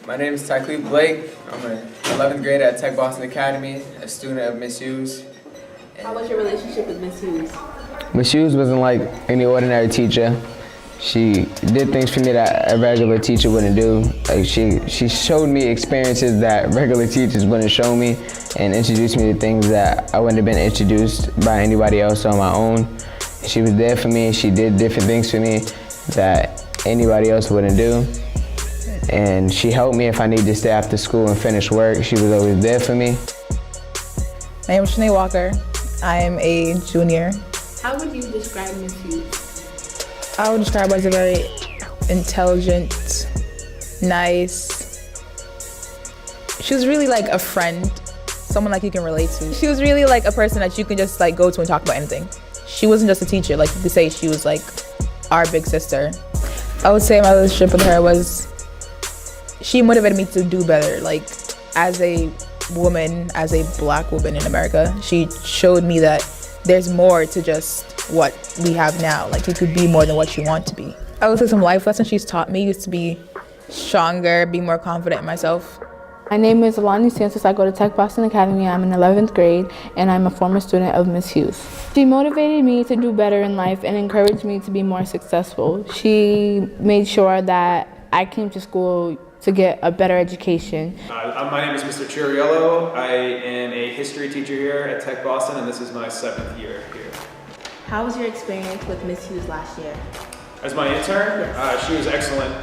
My name is Tycleve Blake. I'm an 11th grader at Tech Boston Academy, a student of Miss Hughes. How was your relationship with Miss Hughes? Miss Hughes wasn't like any ordinary teacher. She did things for me that a regular teacher wouldn't do. Like she showed me experiences that regular teachers wouldn't show me and introduced me to things that I wouldn't have been introduced by anybody else on my own. She was there for me. She did different things for me that anybody else wouldn't do. And she helped me if I needed to stay after school and finish work. She was always there for me. My name is Shanae Walker. I am a junior. How would you describe Miss Hughes? I would describe her as a very intelligent, nice. She was really like a friend, someone like you can relate to. She was really like a person that you can just like go to and talk about anything. She wasn't just a teacher, like you could say she was like our big sister. I would say my relationship with her was, she motivated me to do better. Like as a woman, as a Black woman in America, she showed me that there's more to just what we have now. Like you could be more than what you want to be. I would say some life lessons she's taught me is to be stronger, be more confident in myself. My name is Alani Santos. I go to Tech Boston Academy. I'm in 11th grade and I'm a former student of Miss Hughes. She motivated me to do better in life and encouraged me to be more successful. She made sure that I came to school to get a better education. My name is Mr. Chiriello. I am a history teacher here at Tech Boston, and this is my 7th year here. How was your experience with Miss Hughes last year? As my intern, she was excellent.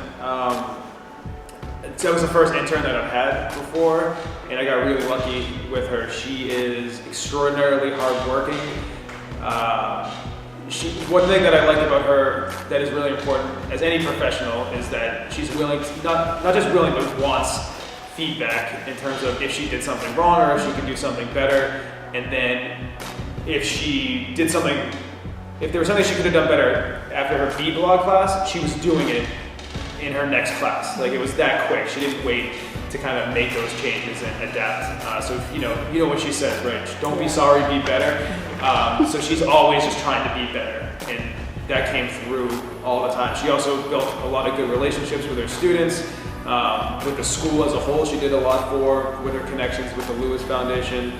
That was the first intern that I've had before, and I got really lucky with her. She is extraordinarily hardworking. One thing that I like about her that is really important as any professional is that she's willing, not just willing, but wants feedback in terms of if she did something wrong or if she could do something better. And then if she did something, if there was something she could have done better after her B-Blog class, she was doing it in her next class. Like it was that quick. She didn't wait to kind of make those changes and adapt. So you know what she says, right? Don't be sorry, be better. So she's always just trying to be better, and that came through all the time. She also built a lot of good relationships with her students, with the school as a whole. She did a lot with her connections with the Lewis Foundation.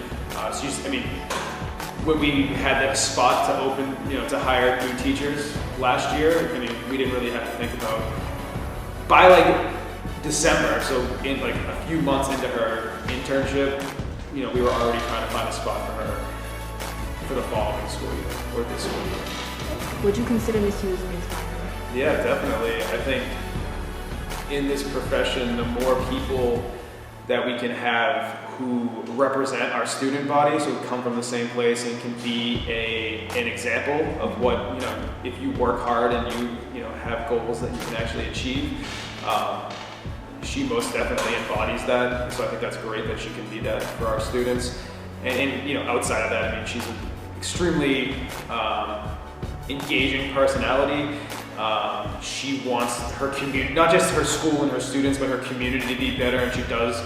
When we had that spot to open, to hire new teachers last year, we didn't really have to think about. By like December, so in like a few months into her internship, we were already trying to find a spot for her for the following school year, or this school year. Would you consider Miss Hughes inspiring? Yeah, definitely. I think in this profession, the more people that we can have who represent our student body, so come from the same place and can be an example of what, if you work hard and you have goals that you can actually achieve. She most definitely embodies that, so I think that's great that she can be that for our students. And outside of that, she's an extremely engaging personality. She wants her community, not just her school and her students, but her community to be better, and she does,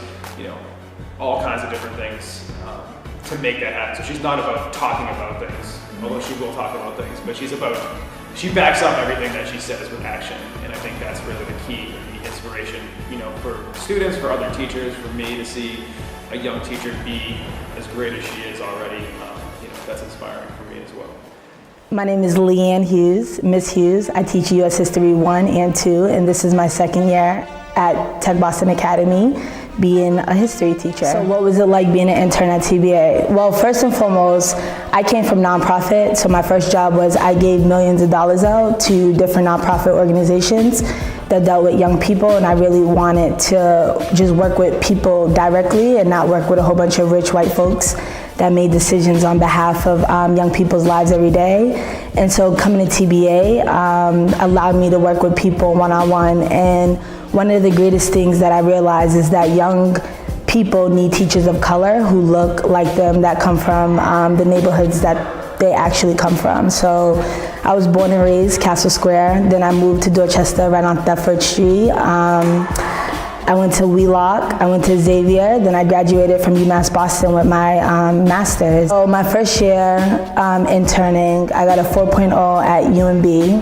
all kinds of different things to make that happen. So she's not about talking about things, although she will talk about things, but she backs up everything that she says with action, and I think that's really the key and the inspiration, for students, for other teachers, for me to see a young teacher be as great as she is already. That's inspiring for me as well. My name is Leanne Hughes, Miss Hughes. I teach U.S. History 1 and 2, and this is my 2nd year at Tech Boston Academy, being a history teacher. So what was it like being an intern at TBA? Well, first and foremost, I came from nonprofit, so my first job was I gave millions of dollars out to different nonprofit organizations that dealt with young people, and I really wanted to just work with people directly and not work with a whole bunch of rich white folks that made decisions on behalf of young people's lives every day. And so coming to TBA allowed me to work with people one-on-one, and one of the greatest things that I realized is that young people need teachers of color who look like them, that come from the neighborhoods that they actually come from. So I was born and raised Castle Square, then I moved to Dorchester right on Thetford Street. I went to Wheelock, I went to Xavier, then I graduated from UMass Boston with my master's. So my first year interning, I got a 4.0 at UMB.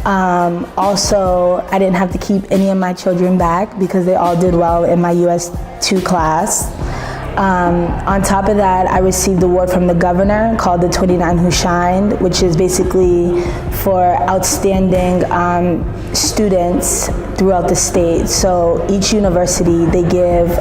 Also, I didn't have to keep any of my children back because they all did well in my US 2 class. On top of that, I received the award from the governor called the 29 Who Shined, which is basically for outstanding students throughout the state. So each university, they give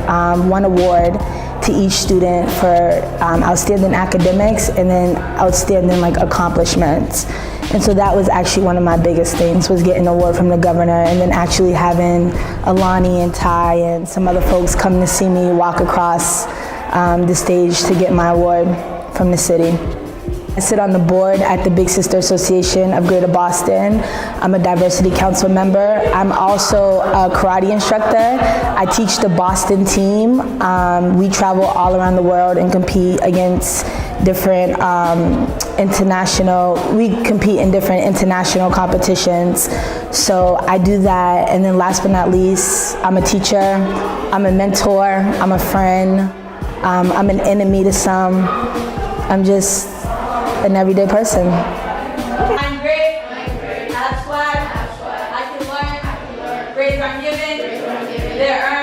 one award to each student for outstanding academics and then outstanding accomplishments. And so that was actually one of my biggest things, was getting an award from the governor and then actually having Alani and Ty and some other folks come to see me walk across the stage to get my award from the city. I sit on the board at the Big Sister Association of Greater Boston. I'm a diversity council member. I'm also a karate instructor. I teach the Boston team. We travel all around the world and compete against different we compete in different international competitions. So I do that. And then last but not least, I'm a teacher, I'm a mentor, I'm a friend, I'm an enemy to some. I'm just an everyday person. I'm great. I have swag. I can learn. Grades aren't given. They're earned.